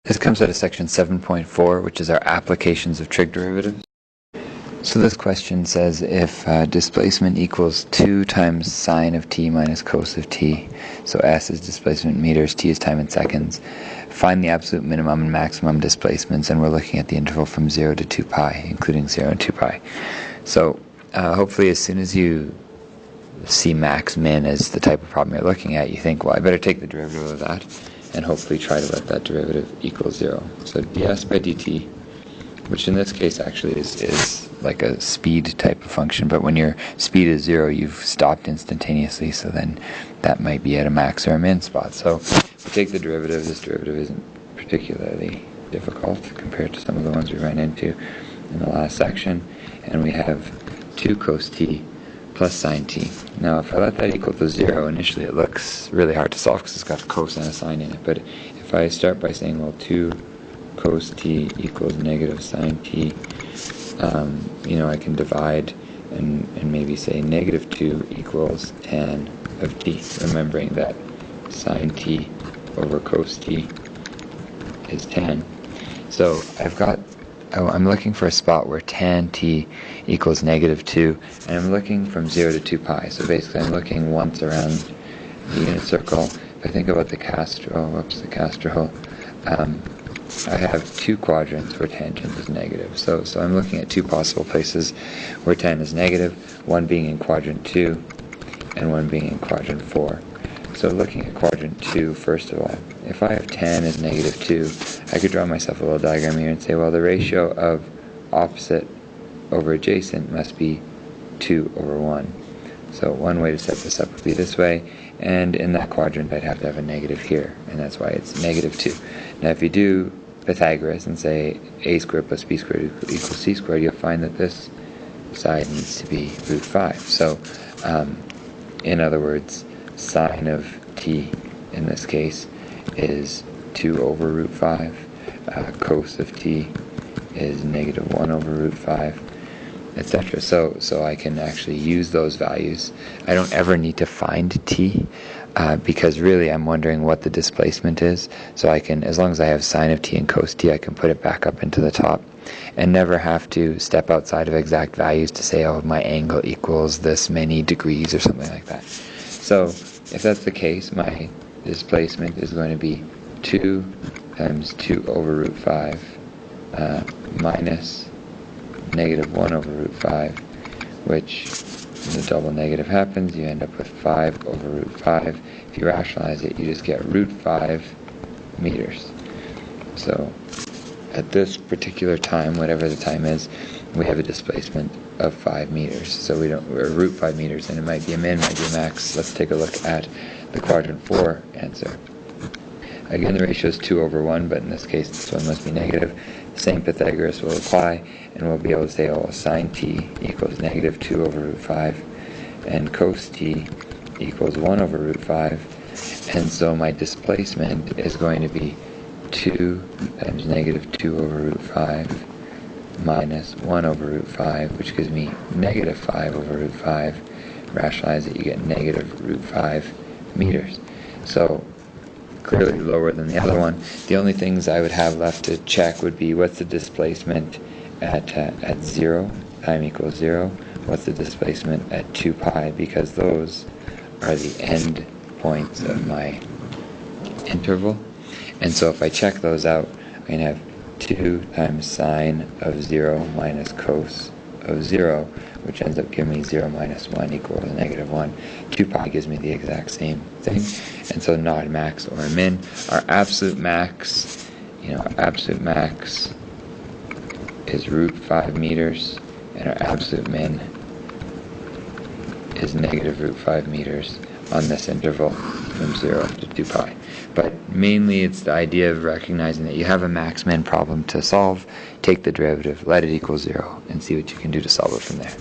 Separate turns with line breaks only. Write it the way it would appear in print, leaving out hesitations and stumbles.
This comes out of section 7.4, which is our applications of trig derivatives. So this question says if displacement equals 2 times sine of t minus cos of t, so s is displacement in meters, t is time in seconds, find the absolute minimum and maximum displacements, and we're looking at the interval from 0 to 2 pi, including 0 and 2 pi. So hopefully as soon as you see max min as the type of problem you're looking at, you think, well, I better take the derivative of that, and hopefully try to let that derivative equal 0. So ds by dt, which in this case actually is like a speed type of function, but when your speed is 0, you've stopped instantaneously, so then that might be at a max or a min spot. So if we take the derivative, this derivative isn't particularly difficult compared to some of the ones we ran into in the last section, and we have 2 cos t plus sine t. Now if I let that equal to 0, initially it looks really hard to solve because it's got a cos and a sine in it, but if I start by saying, well, 2 cos t equals negative sine t, I can divide and maybe say negative 2 equals tan of t, remembering that sine t over cos t is tan. So I'm looking for a spot where tan t equals negative 2, and I'm looking from 0 to 2 pi. So basically I'm looking once around the unit circle. If I think about the Castro, I have 2 quadrants where tangent is negative. So I'm looking at 2 possible places where tan is negative, one being in quadrant 2 and one being in quadrant 4. So looking at quadrant 2, first of all, if I have tan as negative 2, I could draw myself a little diagram here and say, well, the ratio of opposite over adjacent must be 2 over 1. So one way to set this up would be this way, and in that quadrant I'd have to have a negative here, and that's why it's negative 2. Now if you do Pythagoras and say a squared plus b squared equals c squared, you'll find that this side needs to be root 5. So in other words, sine of t in this case is 2 over root 5, cos of t is negative 1 over root 5, etc. So I can actually use those values. I don't ever need to find t because really I'm wondering what the displacement is. So I can, as long as I have sine of t and cos t, I can put it back up into the top and never have to step outside of exact values to say, oh, my angle equals this many degrees or something like that. So if that's the case, my displacement is going to be 2 times 2 over root 5 minus negative 1 over root 5, which when the double negative happens, you end up with 5 over root 5. If you rationalize it, you just get root 5 meters. So at this particular time, whatever the time is, we have a displacement of 5 meters. So we're root 5 meters, and it might be a min, might be a max. Let's take a look at the quadrant 4 answer. Again, the ratio is 2 over 1, but in this case, this one must be negative. Same Pythagoras will apply, and we'll be able to say, oh, sine t equals negative 2 over root 5, and cos t equals 1 over root 5, and so my displacement is going to be 2 times negative 2 over root 5 minus 1 over root 5, which gives me negative 5 over root 5. Rationalize it, you get negative root 5 meters. So clearly lower than the other one. The only things I would have left to check would be what's the displacement at 0, time equals 0, what's the displacement at 2 pi, because those are the end points of my interval. And so if I check those out, I'm going to have 2 times sine of 0 minus cos of 0, which ends up giving me 0 minus 1 equals negative 1. 2 pi gives me the exact same thing, and so not a max or a min. Our absolute max, is root 5 meters, and our absolute min is negative root 5 meters on this interval from 0 to 2 pi. But mainly it's the idea of recognizing that you have a max-min problem to solve, take the derivative, let it equal 0, and see what you can do to solve it from there.